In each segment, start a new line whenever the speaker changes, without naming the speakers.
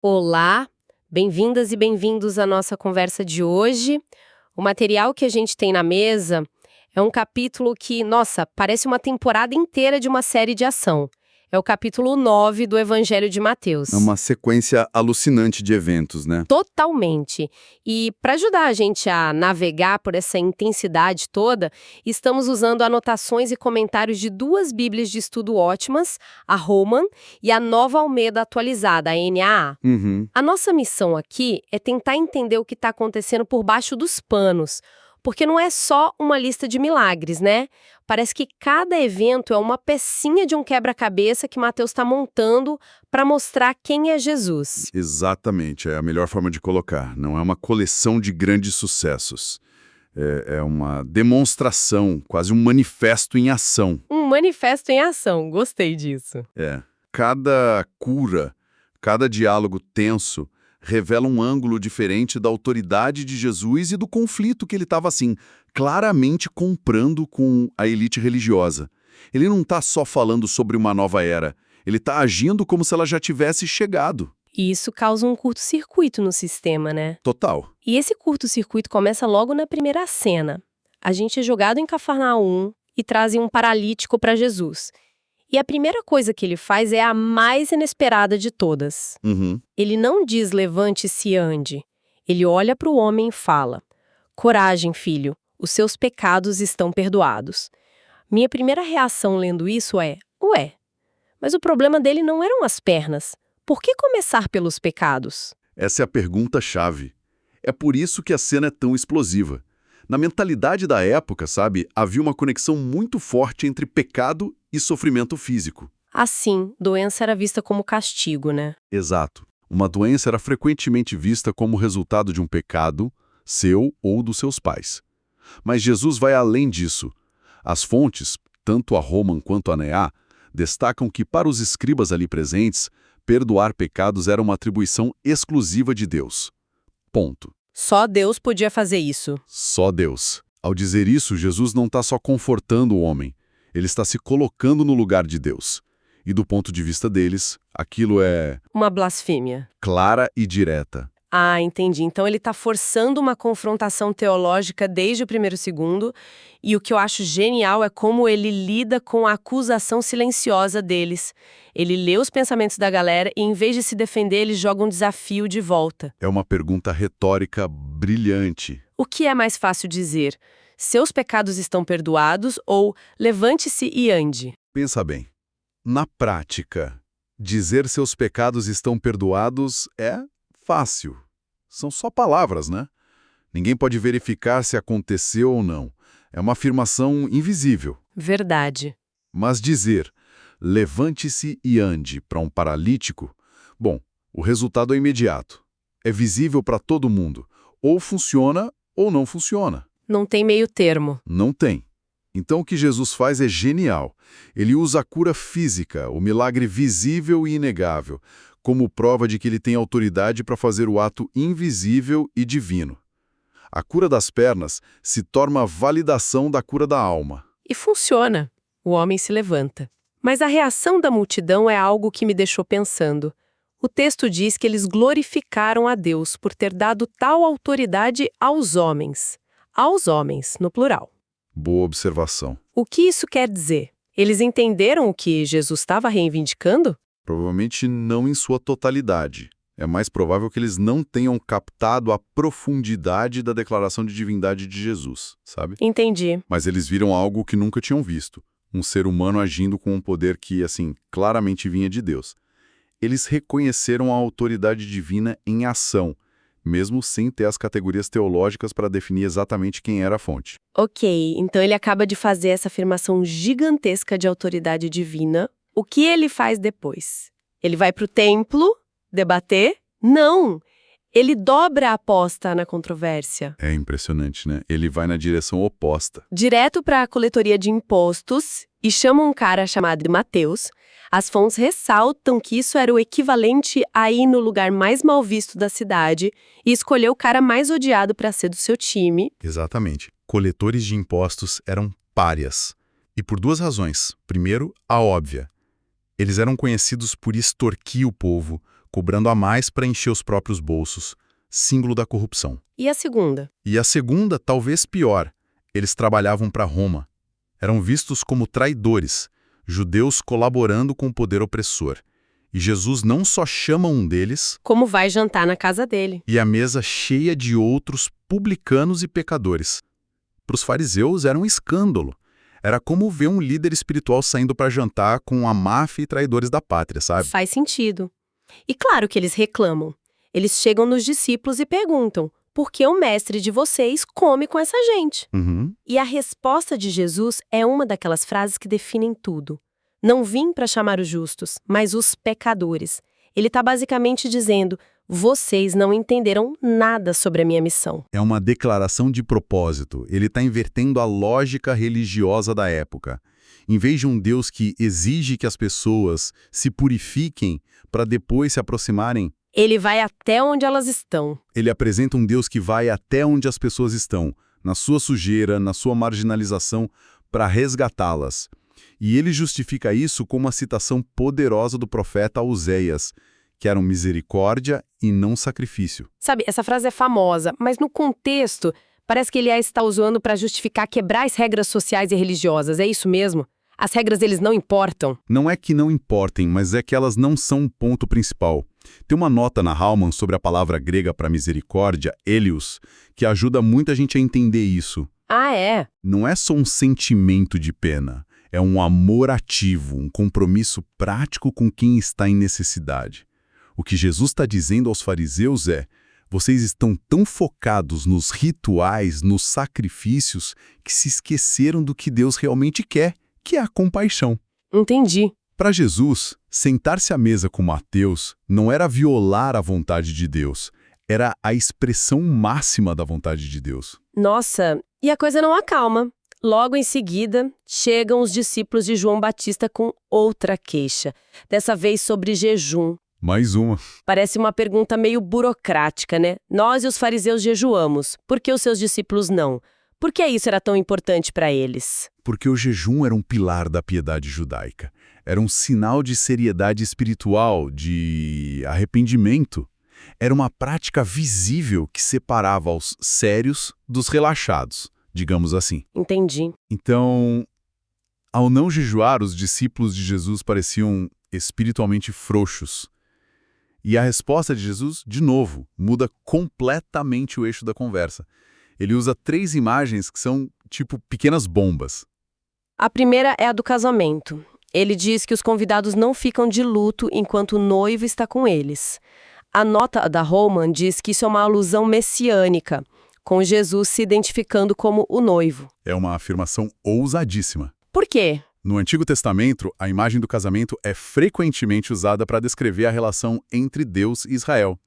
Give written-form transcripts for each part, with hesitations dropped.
Olá, bem-vindas e bem-vindos à nossa conversa de hoje. O material que a gente tem na mesa é um capítulo que, nossa, parece uma temporada inteira de uma série de ação. É o capítulo 9 do Evangelho de Mateus.
É uma sequência alucinante de eventos, né?
Totalmente. E para ajudar a gente a navegar por essa intensidade toda, estamos usando anotações e comentários de duas Bíblias de estudo ótimas, a Holman e a Nova Almeida atualizada, a NAA.
Uhum.
A nossa missão aqui é tentar entender o que está acontecendo por baixo dos panos, porque não é só uma lista de milagres, né? Parece que cada evento é uma pecinha de um quebra-cabeça que Mateus está montando para mostrar quem é Jesus.
Exatamente, é a melhor forma de colocar. Não é uma coleção de grandes sucessos. É uma demonstração, quase um manifesto em ação.
Um manifesto em ação, gostei disso.
Cada cura, cada diálogo tenso revela um ângulo diferente da autoridade de Jesus e do conflito que ele estava, assim, claramente comprando com a elite religiosa. Ele não está só falando sobre uma nova era, ele está agindo como se ela já tivesse chegado.
E isso causa um curto-circuito no sistema, né?
Total.
E esse curto-circuito começa logo na primeira cena. A gente é jogado em Cafarnaum e trazem um paralítico para Jesus. E a primeira coisa que ele faz é a mais inesperada de todas.
Uhum.
Ele não diz levante-se e ande. Ele olha para o homem e fala: coragem, filho, os seus pecados estão perdoados. Minha primeira reação lendo isso é: ué, mas o problema dele não eram as pernas. Por que começar pelos pecados?
Essa é a pergunta-chave. É por isso que a cena é tão explosiva. Na mentalidade da época, sabe, havia uma conexão muito forte entre pecado e sofrimento físico.
Assim, doença era vista como castigo, né?
Exato. Uma doença era frequentemente vista como resultado de um pecado, seu ou dos seus pais. Mas Jesus vai além disso. As fontes, tanto a Roman quanto a NEA, destacam que para os escribas ali presentes, perdoar pecados era uma atribuição exclusiva de Deus. Ponto.
Só Deus podia fazer isso.
Só Deus. Ao dizer isso, Jesus não está só confortando o homem, ele está se colocando no lugar de Deus. E do ponto de vista deles, aquilo é
Uma blasfêmia.
clara e direta.
Ah, entendi. Então ele está forçando uma confrontação teológica desde o primeiro segundo, e o que eu acho genial é como ele lida com a acusação silenciosa deles. Ele lê os pensamentos da galera e, em vez de se defender, ele joga um desafio de volta.
É uma pergunta retórica brilhante.
O que é mais fácil dizer? Seus pecados estão perdoados ou levante-se e ande?
Pensa bem. Na prática, dizer seus pecados estão perdoados é fácil. São só palavras, né? Ninguém pode verificar se aconteceu ou não. É uma afirmação invisível.
Verdade.
Mas dizer, levante-se e ande para um paralítico, bom, o resultado é imediato. É visível para todo mundo. Ou funciona ou não funciona.
Não tem meio termo.
Não tem. Então o que Jesus faz é genial. Ele usa a cura física, o milagre visível e inegável, como prova de que ele tem autoridade para fazer o ato invisível e divino. A cura das pernas se torna a validação da cura da alma.
E funciona. O homem se levanta. Mas a reação da multidão é algo que me deixou pensando. O texto diz que eles glorificaram a Deus por ter dado tal autoridade aos homens. Aos homens, no plural.
Boa observação.
O que isso quer dizer? Eles entenderam o que Jesus estava reivindicando?
Provavelmente não em sua totalidade. É mais provável que eles não tenham captado a profundidade da declaração de divindade de Jesus, sabe?
Entendi.
Mas eles viram algo que nunca tinham visto. Um ser humano agindo com um poder que, assim, claramente vinha de Deus. Eles reconheceram a autoridade divina em ação, mesmo sem ter as categorias teológicas para definir exatamente quem era a fonte.
Ok, então ele acaba de fazer essa afirmação gigantesca de autoridade divina. O que ele faz depois? Ele vai para o templo debater? Não! Ele dobra a aposta na controvérsia.
É impressionante, né? Ele vai na direção oposta.
Direto para a coletoria de impostos e chama um cara chamado Mateus. As fontes ressaltam que isso era o equivalente a ir no lugar mais mal visto da cidade e escolher o cara mais odiado para ser do seu time.
Exatamente. Coletores de impostos eram párias. E por duas razões. Primeiro, a óbvia. Eles eram conhecidos por extorquir o povo,
cobrando a mais para encher os próprios bolsos, símbolo da corrupção.
E a segunda?
E a segunda, talvez pior, eles trabalhavam para Roma. Eram vistos como traidores, judeus colaborando com o poder opressor. E Jesus não só chama um deles,
Como vai jantar na casa dele?
e a mesa cheia de outros publicanos e pecadores. Para os fariseus era um escândalo. Era como ver um líder espiritual saindo para jantar com a máfia e traidores da pátria, sabe?
Faz sentido. E claro que eles reclamam. Eles chegam nos discípulos e perguntam: por que o mestre de vocês come com essa gente?
Uhum.
E a resposta de Jesus é uma daquelas frases que definem tudo. Não vim para chamar os justos, mas os pecadores. Ele está basicamente dizendo: vocês não entenderam nada sobre a minha missão.
É uma declaração de propósito. Ele está invertendo a lógica religiosa da época. Em vez de um Deus que exige que as pessoas se purifiquem para depois se aproximarem,
Ele vai até onde elas estão.
ele apresenta um Deus que vai até onde as pessoas estão, na sua sujeira, na sua marginalização, para resgatá-las. E ele justifica isso com uma citação poderosa do profeta Oséias, que eram misericórdia e não sacrifício.
Sabe, essa frase é famosa, mas no contexto, parece que ele a está usando para justificar quebrar as regras sociais e religiosas. É isso mesmo? As regras eles não importam?
Não é que não importem, mas é que elas não são o ponto principal. Tem uma nota na Hallman sobre a palavra grega para misericórdia, eleos, que ajuda muita gente a entender isso.
Ah, é?
Não é só um sentimento de pena, é um amor ativo, um compromisso prático com quem está em necessidade. O que Jesus está dizendo aos fariseus é: vocês estão tão focados nos rituais, nos sacrifícios, que se esqueceram do que Deus realmente quer, que é a compaixão.
Entendi.
Para Jesus, sentar-se à mesa com Mateus não era violar a vontade de Deus, era a expressão máxima da vontade de Deus.
Nossa, e a coisa não acalma. Logo em seguida, chegam os discípulos de João Batista com outra queixa, dessa vez sobre jejum.
Mais uma.
Parece uma pergunta meio burocrática, né? Nós e os fariseus jejuamos, por que os seus discípulos não? Por que isso era tão importante para eles?
Porque o jejum era um pilar da piedade judaica. Era um sinal de seriedade espiritual, de arrependimento. Era uma prática visível que separava os sérios dos relaxados, digamos assim.
Entendi.
Então, ao não jejuar, os discípulos de Jesus pareciam espiritualmente frouxos. E a resposta de Jesus, de novo, muda completamente o eixo da conversa. Ele usa 3 imagens que são, tipo, pequenas bombas.
A primeira é a do casamento. Ele diz que os convidados não ficam de luto enquanto o noivo está com eles. A nota da Hallman diz que isso é uma alusão messiânica, com Jesus se identificando como o noivo.
É uma afirmação ousadíssima.
Por quê?
No Antigo Testamento, a imagem do casamento é frequentemente usada para descrever a relação entre Deus e Israel.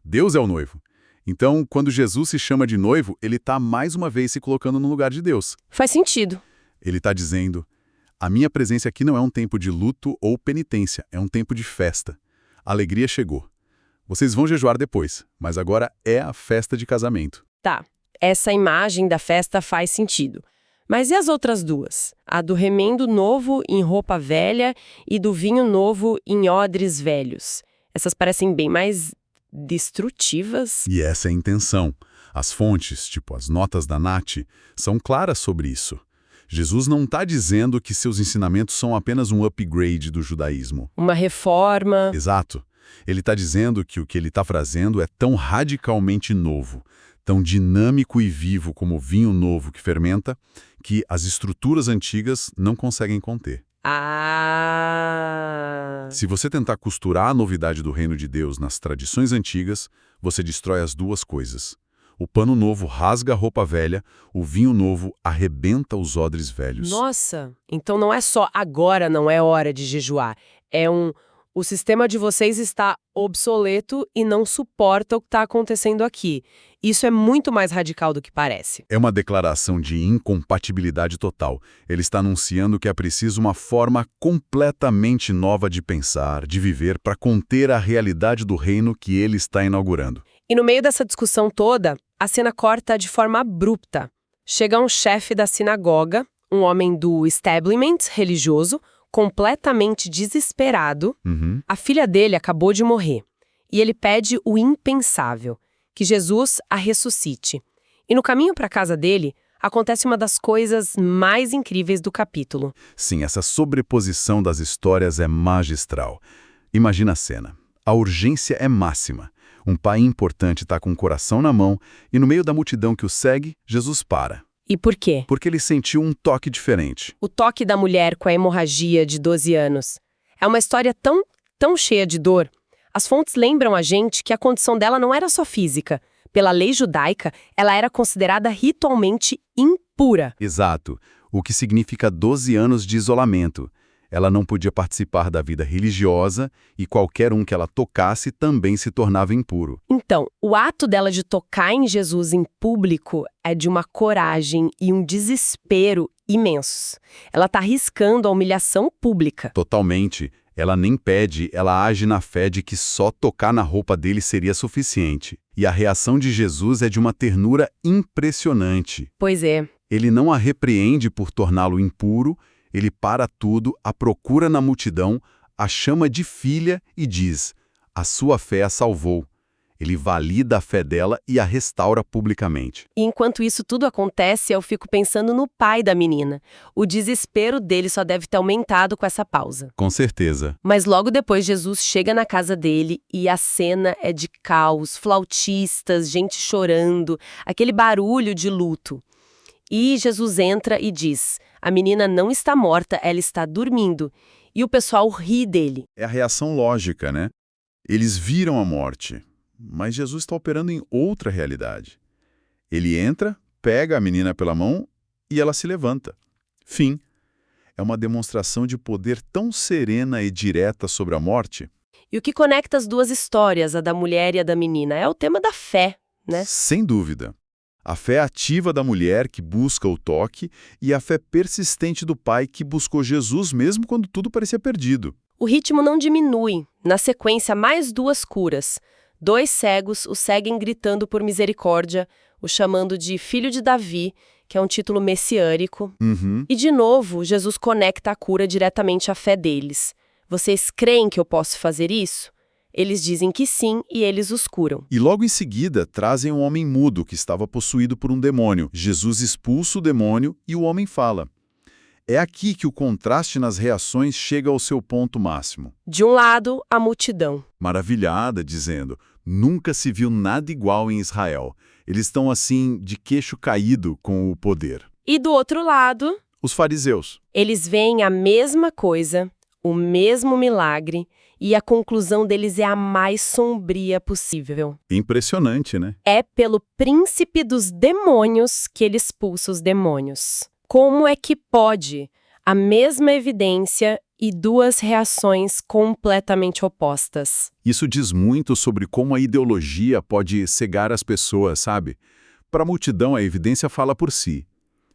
Deus é o noivo. Então, quando Jesus se chama de noivo, ele está mais uma vez se colocando no lugar de Deus.
Faz sentido.
Ele está dizendo: a minha presença aqui não é um tempo de luto ou penitência, é um tempo de festa. A alegria chegou. Vocês vão jejuar depois, mas agora é a festa de casamento.
Tá, essa imagem da festa faz sentido. Mas e as outras duas? A do remendo novo em roupa velha e do vinho novo em odres velhos. Essas parecem bem mais destrutivas.
E essa é a intenção. As fontes, tipo as notas da Nath, são claras sobre isso. Jesus não está dizendo que seus ensinamentos são apenas um upgrade do judaísmo.
Uma reforma.
Exato. Ele está dizendo que o que ele está trazendo é tão radicalmente novo, tão dinâmico e vivo como o vinho novo que fermenta, que as estruturas antigas não conseguem conter.
Ah!
Se você tentar costurar a novidade do reino de Deus nas tradições antigas, você destrói as duas coisas. O pano novo rasga a roupa velha, o vinho novo arrebenta os odres velhos.
Nossa! Então não é só agora não é hora de jejuar. O sistema de vocês está obsoleto e não suporta o que está acontecendo aqui. Isso é muito mais radical do que parece.
É uma declaração de incompatibilidade total. Ele está anunciando que é preciso uma forma completamente nova de pensar, de viver, para conter a realidade do reino que ele está inaugurando.
E no meio dessa discussão toda, a cena corta de forma abrupta. Chega um chefe da sinagoga, um homem do establishment religioso, completamente desesperado.
Uhum.
A filha dele acabou de morrer. e ele pede o impensável, que Jesus a ressuscite. E no caminho para a casa dele, acontece uma das coisas mais incríveis do capítulo.
Sim, essa sobreposição das histórias é magistral. Imagina a cena. A urgência é máxima. Um pai importante está com o coração na mão e no meio da multidão que o segue, Jesus para.
E por quê?
Porque ele sentiu um toque diferente.
O toque da mulher com a hemorragia de 12 anos. É uma história tão cheia de dor. As fontes lembram a gente que a condição dela não era só física. Pela lei judaica, ela era considerada ritualmente impura.
Exato, o que significa 12 anos de isolamento. Ela não podia participar da vida religiosa e qualquer um que ela tocasse também se tornava impuro.
Então, o ato dela de tocar em Jesus em público é de uma coragem e um desespero imensos. Ela está arriscando a humilhação pública.
Totalmente. Ela nem pede, ela age na fé de que só tocar na roupa dele seria suficiente. E a reação de Jesus é de uma ternura impressionante.
Pois é.
Ele não a repreende por torná-lo impuro, ele para tudo, a procura na multidão, a chama de filha e diz: a sua fé a salvou. Ele valida a fé dela e a restaura publicamente.
E enquanto isso tudo acontece, eu fico pensando no pai da menina. O desespero dele só deve ter aumentado com essa pausa.
Com certeza.
Mas logo depois Jesus chega na casa dele e a cena é de caos, flautistas, gente chorando, aquele barulho de luto. E Jesus entra e diz: a menina não está morta, ela está dormindo. E o pessoal ri dele.
É a reação lógica, né? Eles viram a morte. Mas Jesus está operando em outra realidade. Ele entra, pega a menina pela mão e ela se levanta. Fim. É uma demonstração de poder tão serena e direta sobre a morte.
E o que conecta as duas histórias, a da mulher e a da menina, é o tema da fé, né?
Sem dúvida. A fé ativa da mulher que busca o toque e a fé persistente do pai que buscou Jesus mesmo quando tudo parecia perdido.
O ritmo não diminui. Na sequência, mais duas curas. 2 cegos o seguem gritando por misericórdia, o chamando de Filho de Davi, que é um título messiânico. E, de novo, Jesus conecta a cura diretamente à fé deles. Vocês creem que eu posso fazer isso? Eles dizem que sim e eles os curam.
E logo em seguida, trazem um homem mudo que estava possuído por um demônio. Jesus expulsa o demônio e o homem fala. É aqui que o contraste nas reações chega ao seu ponto máximo.
De um lado, a multidão.
Maravilhada, dizendo, nunca se viu nada igual em Israel. Eles estão assim, de queixo caído com o poder.
E do outro lado,
os fariseus.
Eles veem a mesma coisa, o mesmo milagre, e a conclusão deles é a mais sombria possível.
Impressionante, né?
É pelo príncipe dos demônios que ele expulsa os demônios. Como é que pode a mesma evidência e duas reações completamente opostas?
Isso diz muito sobre como a ideologia pode cegar as pessoas, sabe? Para a multidão, a evidência fala por si.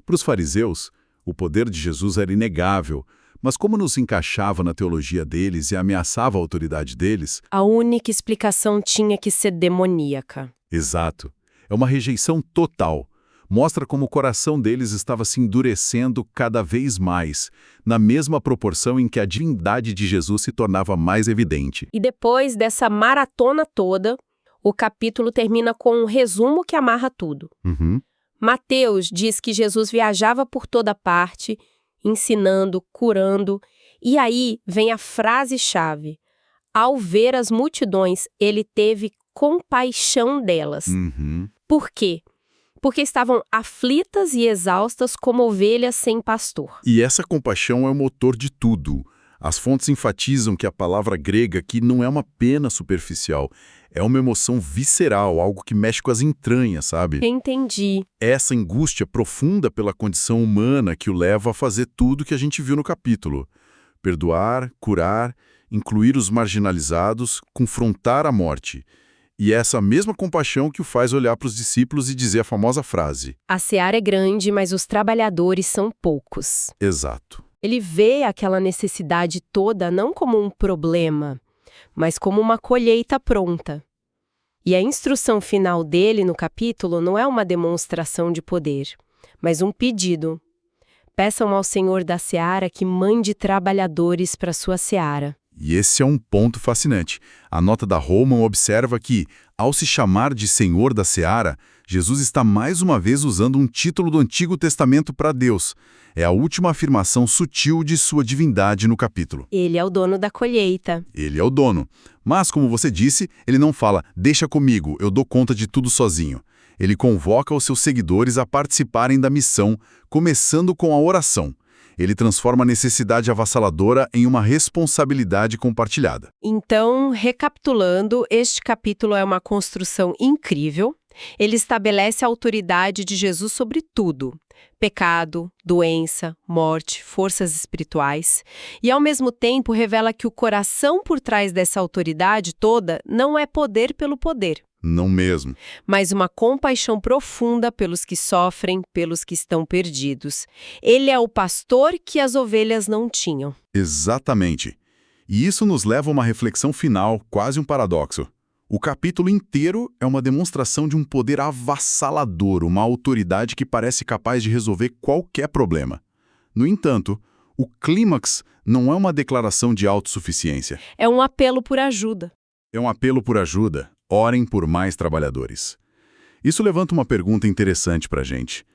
Para os fariseus, o poder de Jesus era inegável, mas como nos encaixava na teologia deles e ameaçava a autoridade deles...
A única explicação tinha que ser demoníaca.
Exato. É uma rejeição total. Mostra como o coração deles estava se endurecendo cada vez mais, na mesma proporção em que a divindade de Jesus se tornava mais evidente.
E depois dessa maratona toda, o capítulo termina com um resumo que amarra tudo. Mateus diz que Jesus viajava por toda parte, ensinando, curando, e aí vem a frase-chave. Ao ver as multidões, ele teve compaixão delas. Por quê? Porque estavam aflitas e exaustas como ovelhas sem pastor.
E essa compaixão é o motor de tudo. As fontes enfatizam que a palavra grega aqui não é uma pena superficial, é uma emoção visceral, algo que mexe com as entranhas, sabe?
Entendi.
Essa angústia profunda pela condição humana que o leva a fazer tudo que a gente viu no capítulo. Perdoar, curar, incluir os marginalizados, confrontar a morte. E é essa mesma compaixão que o faz olhar para os discípulos e dizer a famosa frase.
A seara é grande, mas os trabalhadores são poucos.
Exato.
Ele vê aquela necessidade toda não como um problema, mas como uma colheita pronta. E a instrução final dele no capítulo não é uma demonstração de poder, mas um pedido. Peçam ao Senhor da seara que mande trabalhadores para sua seara.
E esse é um ponto fascinante. A nota da Holman observa que, ao se chamar de Senhor da Seara, Jesus está mais uma vez usando um título do Antigo Testamento para Deus. É a última afirmação sutil de sua divindade no capítulo.
Ele é o dono da colheita.
Ele é o dono. Mas, como você disse, ele não fala, deixa comigo, eu dou conta de tudo sozinho. Ele convoca os seus seguidores a participarem da missão, começando com a oração. Ele transforma a necessidade avassaladora em uma responsabilidade compartilhada.
Então, recapitulando, este capítulo é uma construção incrível. Ele estabelece a autoridade de Jesus sobre tudo: pecado, doença, morte, forças espirituais. E, ao mesmo tempo, revela que o coração por trás dessa autoridade toda não é poder pelo poder,
Não mesmo.
mas uma compaixão profunda pelos que sofrem, pelos que estão perdidos. Ele é o pastor que as ovelhas não tinham.
Exatamente. E isso nos leva a uma reflexão final, quase um paradoxo. O capítulo inteiro é uma demonstração de um poder avassalador, uma autoridade que parece capaz de resolver qualquer problema. No entanto, o clímax não é uma declaração de autossuficiência.
É um apelo por ajuda.
É um apelo por ajuda. Orem por mais trabalhadores. Isso levanta uma pergunta interessante para a gente.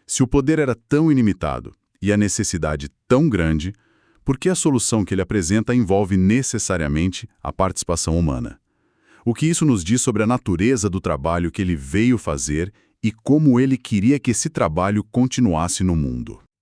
Se o poder era tão ilimitado e a necessidade tão grande, por que a solução que ele apresenta envolve necessariamente a participação humana? O que isso nos diz sobre a natureza do trabalho que ele veio fazer e como ele queria que esse trabalho continuasse no mundo?